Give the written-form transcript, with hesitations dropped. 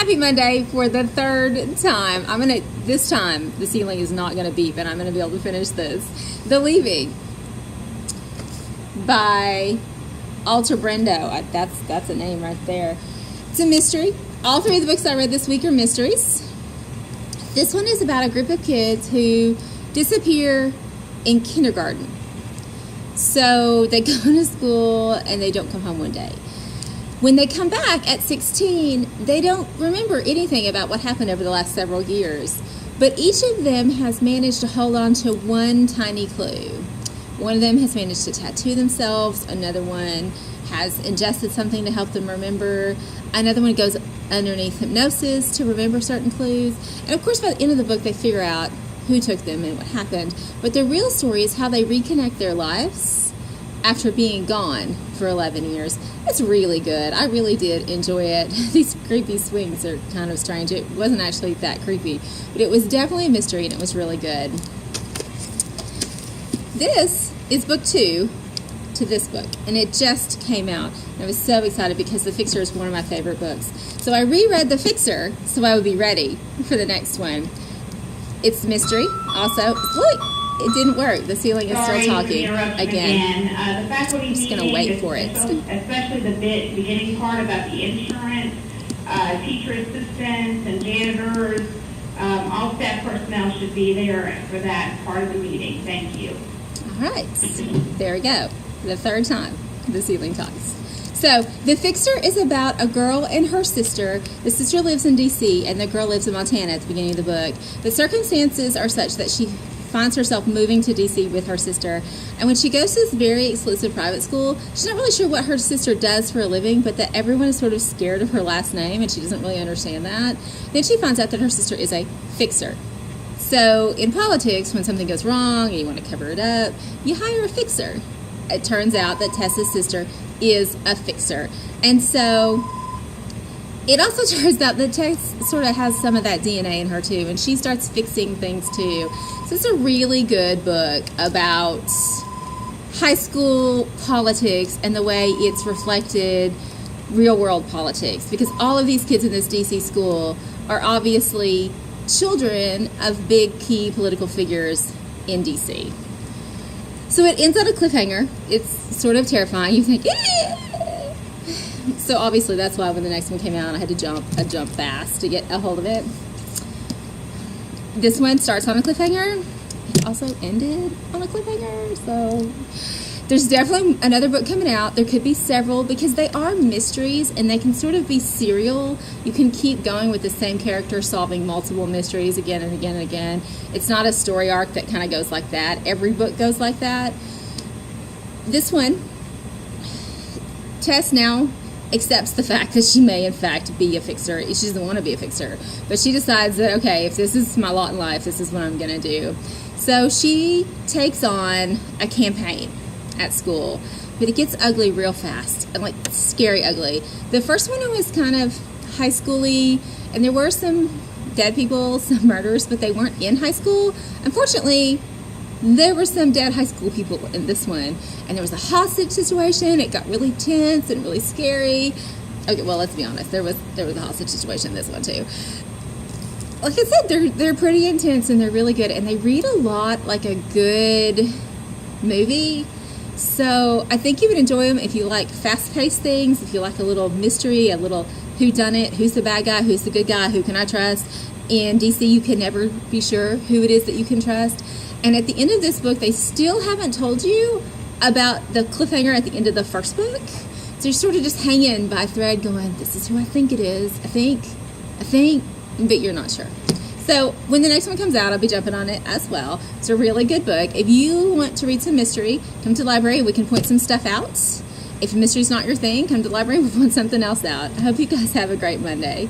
Happy Monday for the third time. This time, the ceiling is not gonna beep and I'm gonna be able to finish this. The Leaving by Altebrando. That's a name right there. It's a mystery. All three of the books I read this week are mysteries. This one is about a group of kids who disappear in kindergarten. So they go to school and they don't come home one day. When they come back at 16, they don't remember anything about what happened over the last several years. But each of them has managed to hold on to one tiny clue. One of them has managed to tattoo themselves. Another one has ingested something to help them remember. Another one goes underneath hypnosis to remember certain clues. And of course, by the end of the book, they figure out who took them and what happened. But the real story is how they reconnect their lives after being gone for 11 years. It's really good. I really did enjoy it. These creepy swings are kind of strange. It wasn't actually that creepy, but it was definitely a mystery and it was really good. This is book 2 to this book, and it just came out. I was so excited because The Fixer is one of my favorite books. So I reread The Fixer so I would be ready for the next one. It's mystery. Also, look, it didn't work. The ceiling is still talking again. I'm just going to wait for it. Especially the beginning part about the insurance, teacher assistants and janitors. All staff personnel should be there for that part of the meeting. Thank you. All right. There we go. The third time the ceiling talks. So, The Fixer is about a girl and her sister. The sister lives in D.C. and the girl lives in Montana at the beginning of the book. The circumstances are such that she finds herself moving to D.C. with her sister. And when she goes to this very exclusive private school, she's not really sure what her sister does for a living, but that everyone is sort of scared of her last name, and she doesn't really understand that. Then she finds out that her sister is a fixer. So, in politics, when something goes wrong and you want to cover it up, you hire a fixer. It turns out that Tessa's sister is a fixer. And so it also turns out that Tess sort of has some of that DNA in her too, and she starts fixing things too. So it's a really good book about high school politics and the way it's reflected real world politics, because all of these kids in this DC school are obviously children of big key political figures in DC. So it ends on a cliffhanger. It's sort of terrifying. You think, yeah! So obviously that's why when the next one came out, I had to jump fast to get a hold of it. This one starts on a cliffhanger. It also ended on a cliffhanger. So there's definitely another book coming out. There could be several because they are mysteries and they can sort of be serial. You can keep going with the same character solving multiple mysteries again and again and again. It's not a story arc that kind of goes like that. Every book goes like that. This one, Tess now accepts the fact that she may in fact be a fixer. She doesn't want to be a fixer, but she decides that, okay, if this is my lot in life, this is what I'm going to do. So she takes on a campaign at school, but it gets ugly real fast, and like scary ugly. The first one was kind of high schooly, and there were some dead people, some murders, but they weren't in high school. Unfortunately, there were some dead high school people in this one, and there was a hostage situation. It got really tense and really scary. Okay, well, let's be honest, there was a hostage situation in this one too. Like I said, they're pretty intense and they're really good, and they read a lot like a good movie. So I think you would enjoy them if you like fast-paced things, if you like a little mystery, a little whodunit, who's the bad guy, who's the good guy, who can I trust. In DC, you can never be sure who it is that you can trust. And at the end of this book, they still haven't told you about the cliffhanger at the end of the first book. So you're sort of just hanging by a thread going, this is who I think it is. I think, but you're not sure. So when the next one comes out, I'll be jumping on it as well. It's a really good book. If you want to read some mystery, come to the library. We can point some stuff out. If mystery's not your thing, come to the library. We'll point something else out. I hope you guys have a great Monday.